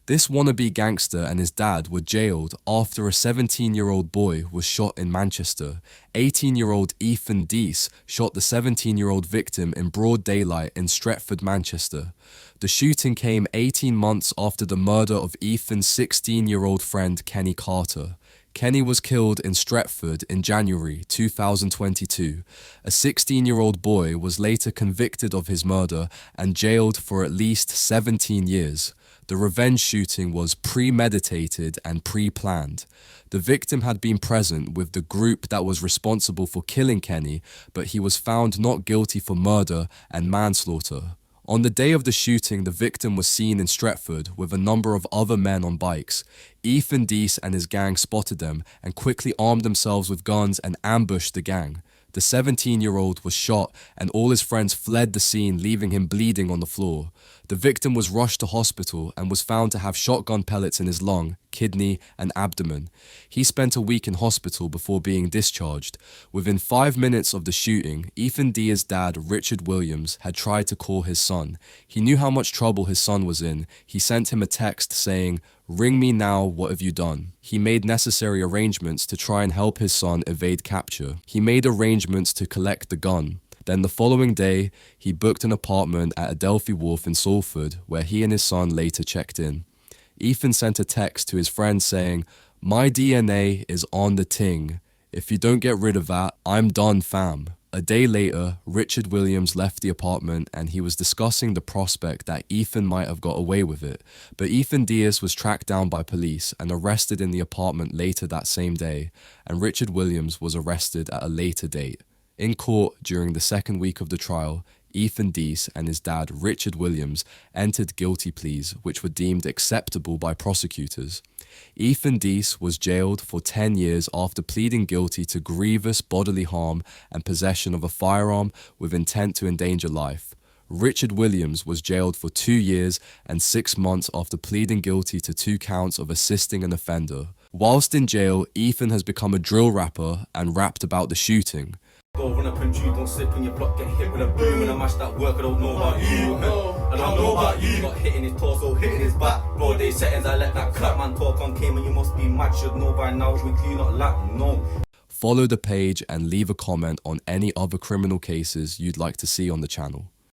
This wannabe gangster and his dad were jailed after a 17-year-old boy was shot in Manchester. 18-year-old Ethan Deese shot the 17-year-old victim in broad daylight in Stretford, Manchester. The shooting came 18 months after the murder of Ethan's 16-year-old friend Kenny Carter. Kenny was killed in Stretford in January 2022. A 16-year-old boy was later convicted of his murder and jailed for at least 17 years. The revenge shooting was premeditated and pre-planned. The victim had been present with the group that was responsible for killing Kenny, but he was found not guilty for murder and manslaughter. On the day of the shooting, the victim was seen in Stretford with a number of other men on bikes. Ethan Deese and his gang spotted them and quickly armed themselves with guns and ambushed the gang. The 17-year-old was shot and all his friends fled the scene, leaving him bleeding on the floor. The victim was rushed to hospital and was found to have shotgun pellets in his lung, kidney, and abdomen. He spent a week in hospital before being discharged. Within 5 minutes of the shooting, Ethan Deese's dad, Richard Williams, had tried to call his son. He knew how much trouble his son was in. He sent him a text saying, "Ring me now, what have you done?" He made necessary arrangements to try and help his son evade capture. He made arrangements to collect the gun. Then the following day, he booked an apartment at Adelphi Wharf in Salford, where he and his son later checked in. Ethan sent a text to his friend saying, "My DNA is on the ting. If you don't get rid of that, I'm done, fam." A day later, Richard Williams left the apartment and he was discussing the prospect that Ethan might have got away with it, but Ethan Deese was tracked down by police and arrested in the apartment later that same day, and Richard Williams was arrested at a later date. In court during the second week of the trial, Ethan Deese and his dad, Richard Williams, entered guilty pleas which were deemed acceptable by prosecutors. Ethan Deese was jailed for 10 years after pleading guilty to grievous bodily harm and possession of a firearm with intent to endanger life. Richard Williams was jailed for 2 years and 6 months after pleading guilty to 2 counts of assisting an offender. Whilst in jail, Ethan has become a drill rapper and rapped about the shooting. Go run up and you don't slip in your block, get hit with a boom and I mash that work, I don't know about you, I don't know about you. Got hit in his torso, hit in his back, broad day settings, I let that clap man talk on came and you must be mad, should know by now, with you not lack, no. Follow the page and leave a comment on any other criminal cases you'd like to see on the channel.